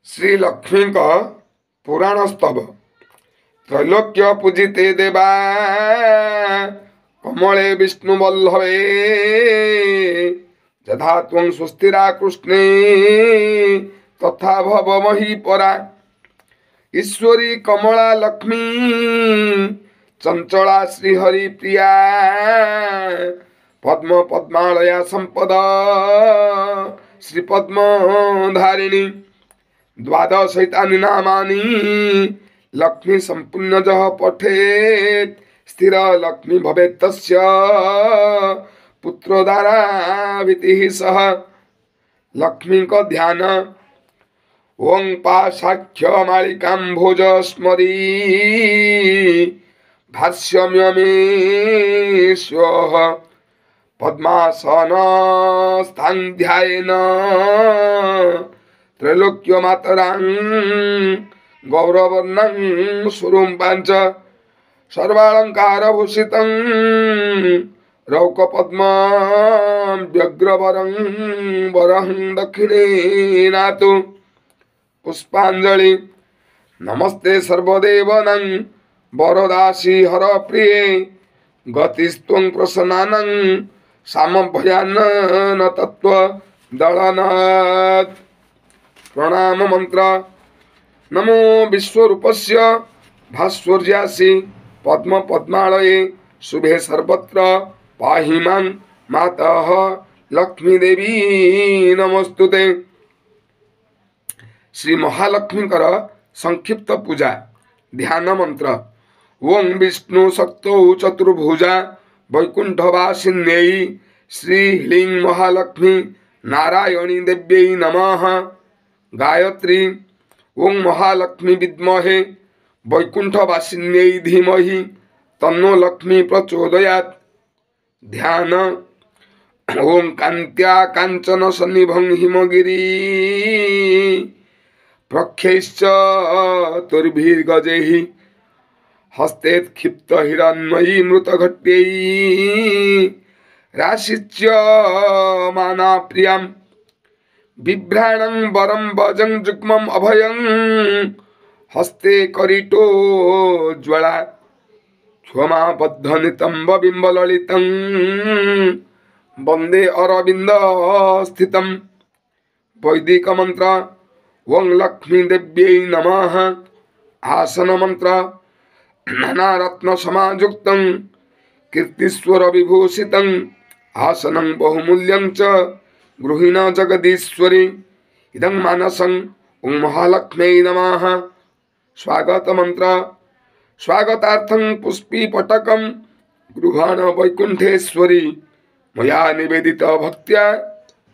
श्री लक्ष्मी का पुराण स्तव। त्रैलोक्य पूजिते देवा कमले विष्णु वल्लभे यथा त्वं सुस्थिरा कृष्णे तथा भव महीपरा। ईश्वरी कमला लक्ष्मी चंचला श्रीहरि प्रिया पद्म पद्मालया संपद श्री पद्म धारिणी। द्वादशैतानि नामानि लक्ष्मी संपुण्यजः पठेत् स्थिर लक्ष्मी भवेत् तस्य पुत्रोदाराभितिः सह। लक्ष्मी का ध्यान ओं पाशाख्य मालिकाम्भोज स्मरी भाष्यम्यमेश्वः पद्मासन स्थान ध्यायेन त्रैलोक्य मातरां गौरवर्णं सुरूपांच सर्वालंकार भूषितं रौकपद्मं व्यग्रवरं वरं दक्षिणेनातु। पुष्पांजलि। नमस्ते सर्वदेवनं वरदासी हर प्रिये गतिस्त्वं प्रसन्नानं सामभयान्न तत्व दलनात्। प्रणाम मंत्र। नमो विश्वरूपस्य भास्वर्यासि पद्म पद्मालये शुभे सर्वत्र पाहि मां मातः लक्ष्मी देवी नमस्तुते। श्री महालक्ष्मी कर संक्षिप्त पूजा। ध्यान मंत्र। ओं विष्णु शक्तौ चतुर्भुजा वैकुंठवासिन्यै श्री ह्लीं महालक्ष्मी नारायणी देव्यै नमः। गायत्री। ओं महालक्ष्मी विद्महे वैकुंठवासिन्यै धीमहि तन्नो लक्ष्मी प्रचोदयात्। ध्यान। ओं कान्त्या कांचन सन्निभं हिमगिरी प्रख्यैश्च तुर्भिर्गजैः हस्ते क्षिप्त हिरण्मयी मृतघट्यै राशिच्य माना प्रियां बिभ्राणं वरं वजं जुग्मं अभयं हस्ते करिटो ज्वला क्षमाबद्धनितम्ब बिम्बललितं वन्दे अरविन्द स्थितं। वैदिक मंत्र। ओं लक्ष्मी देव्यै नमः। आसन मंत्र। नाना रत्न समायुक्तं कीर्तिस्वर विभूषितं आसनं बहुमूल्यं च गृहीण जगदीश्वरी इदं मानसं ओं महालक्ष्म्यै नमः। स्वागत मंत्र। स्वागतार्थं पुष्पीपटकं गृहाण वैकुंठेश्वरी मया निवेदित भक्त्या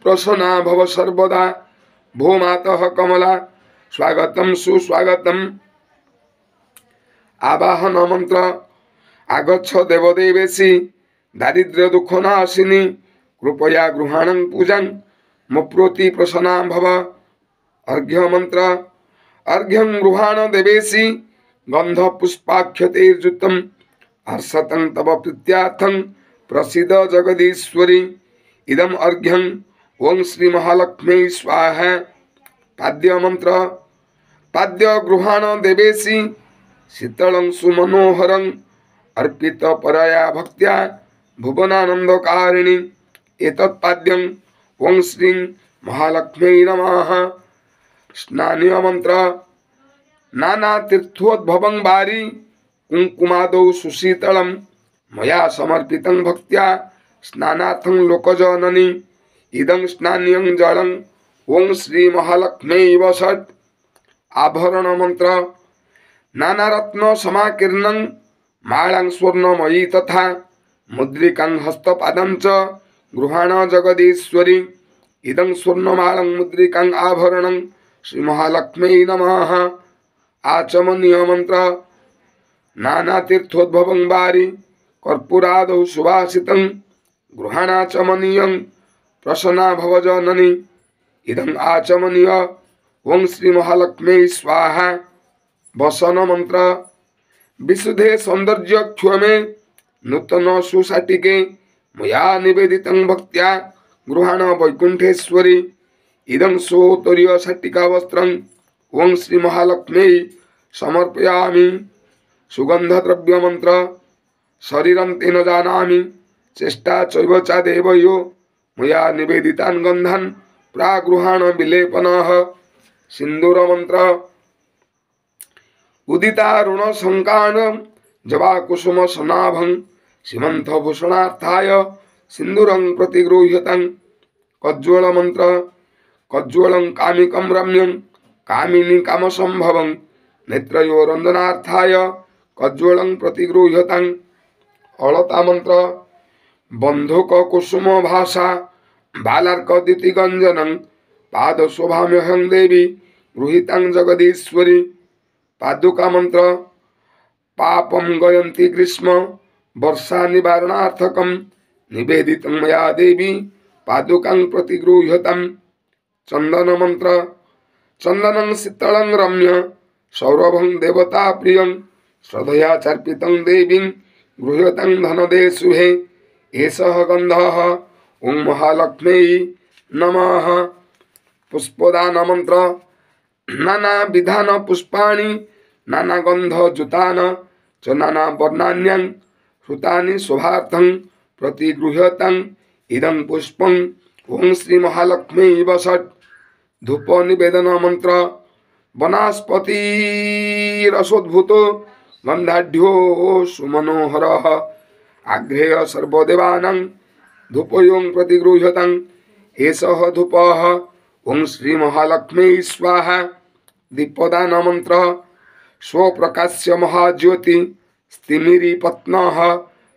प्रसन्ना भव सर्वदा भो मातः कमला। स्वागतम सुस्वागतम। आवाहन मंत्र। आगच्छ देवदेवेशी दारिद्र्य दुःखनाशिनी कृपया गृहाणं पूजां मुप्रोति प्रसन्ना भव। अर्घ्य मंत्र। अर्घ्यं गृहाण देवेशी गंध पुष्पाक्षतैर्युतं हर्षतं तव प्रीत्यार्थं प्रसीद जगदीश्वरी इदं अर्घ्यं ओं श्री महालक्ष्मी स्वाहा। पाद्य मंत्र। पाद्य गृहाण देवेशी शीतलं सुमनोहरं अर्पित परया भक्त्या भुवनानंदकारिणी एतत् पाद्यं ओं श्री महालक्ष्म्यै नमः। स्नानीय मंत्र। नाना तीर्थोद्भवं वारी कुंकुमादौ सुशीतलं मया समर्पितं भक्त्या स्नानार्थं लोकजननी इदं स्नानीयं जलं ओं श्री महालक्ष्म्यै वसत्। आभरण मंत्र। नाना रत्न समाकीर्णं मालां स्वर्णमयी तथा मुद्रिकां हस्तपादं च गृहाण जगदीश्वरी इदं स्वर्णमालं मुद्रिकां आभरणं श्री महालक्ष्म्यै नमः। आचमनीय मंत्र। नाना तीर्थोद्भवं वारी कर्पूरादौ सुवासितं गृहाणाचमनीयं प्रसन्ना भव जननी इदं आचमनीय ओं श्री महालक्ष्म्यै स्वाहा। वसन मंत्र। विशुद्धे सौंदर्य क्षमे नूतन सुशाटिके मया निवेदितं भक्त्या गृहाण वैकुंठेश्वरी इदं सोत्तरीय शाटिका वस्त्रं ओं श्री महालक्ष्मी समर्पयामि। सुगंधद्रव्य मंत्र शरीरं तेन जानामि चेष्टा चैव चादेव यो मया निवेदितान् गन्धान् प्रागृहाण विलेपनः। सिंदूर मंत्र उदितारुण संकान जवा कुसुम सनाभं सीमंत भूषणार्थाय सिंदूरं प्रतिगृह्यतां। कज्ज्वल मंत्र कज्ज्वलं कामिकं रम्यं कामिनी काम संभवं नेत्रयोरंजनार्थाय कज्ज्वलं प्रतिगृह्यतां। अलता मंत्र बंधुक कुसुम भाषा बालार्क द्युतिगंजनं पाद शोभाम्यहं देवी गृहीतां जगदीश्वरी। पादुका मंत्र पापं गयन्ति ग्रीष्म वर्षा निवारणार्थकं निवेदितं मया देवी पादुकां प्रतिगृह्यतां। चंदन मंत्र चंदनं शीतलं रम्य सौरभं देवता प्रियं श्रद्धया चार्पितं देवीं गृह्यतां धनदे शुभे। एषः गन्धः ओं महालक्ष्मी नमः। पुष्पदान मंत्र नाना विधान पुष्पाणि नाना गंध जुतान च नाना वर्णान्यां श्रुतानि शोभार्थं प्रतिगृह्यतां। इदं पुष्पं ओं श्री महालक्ष्मी वसत्। धूप निवेदन मंत्र वनस्पति रसोद्भूतो गंधाढ्यो सुमनोहरः आग्रेय सर्वदेवानां धूपयों प्रतिगृह्यतां। एषः धूपः ओं श्री महालक्ष्मी स्वाहा। दीपदान मंत्र स्वप्रकाश्य महाज्योति स्तिमिरी पत्नः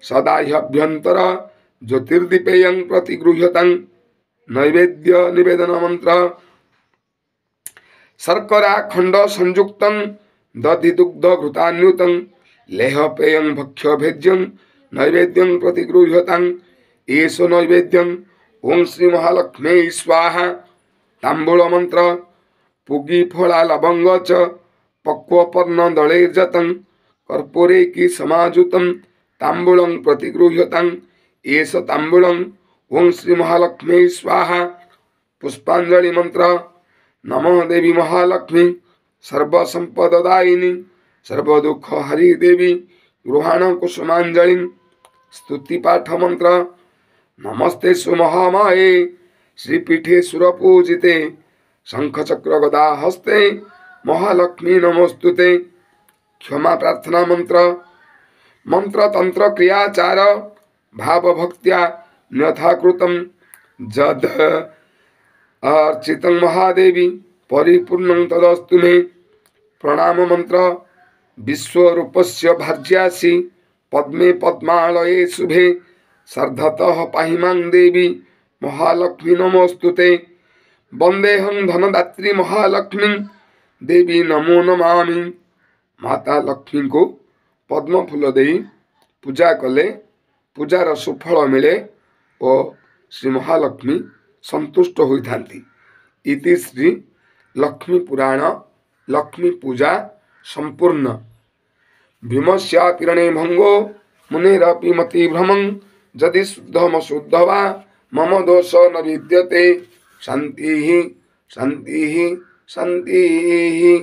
सदा ह्यभ्यंतर ज्योतिर्दीपेयं प्रतिगृह्यतां। नैवेद्य निवेदन मंत्र शर्करा खंड संयुक्तं दधि दुग्ध घृतान्युतं लेहपेयं भक्ष्य भेज्यं नैवेद्यं प्रतिगृह्यतां। एष नैवेद्यं ओं श्री महालक्ष्मी स्वाहा। तांबूल मंत्र पुगी फला लवंग च पक्वपर्ण दलैर्जतं कर्पूरे की समाजुतं तांबूलं प्रतिगृह्यतां। एष तांबूलं ओं श्री महालक्ष्मी स्वाहा। पुष्पांजलि मंत्र नमो देवी महालक्ष्मी सर्वसंपददायिनी सर्वदुःख हरि देवी गृहाण कुसुमांजलि। स्तुति पाठ मंत्र नमस्ते सुमहामाये श्रीपीठे सुरपूजिते शंखचक्र गदा हस्ते महालक्ष्मी नमोस्तुते। क्षमा प्रार्थना मंत्र मंत्र तंत्र क्रियाचार भाव भक्त्या न्यथा कृतं जद अर्चितं महादेवी परिपूर्णं तदस्तु मे। प्रणाम मंत्र विश्वरूपस्य भार्यासि पद्मे पद्मालये शुभे सर्धतः पाहिमां देवी महालक्ष्मी नमोस्तुते। वंदेहं धनदात्री महालक्ष्मी देवी नमो नमामि। माता लक्ष्मी को पद्म फूल दे पूजा कले पूजार सुफल मिले और श्री महालक्ष्मी संतुष्ट होइथांती। इति श्री लक्ष्मी पुराण लक्ष्मी पूजा संपूर्ण। भीमस्यातिरणे भंगो मुनेरपि मति भ्रमं यदि शुद्धमशुद्ध वा मम दोष न विद्यते। शांति शांति शांति।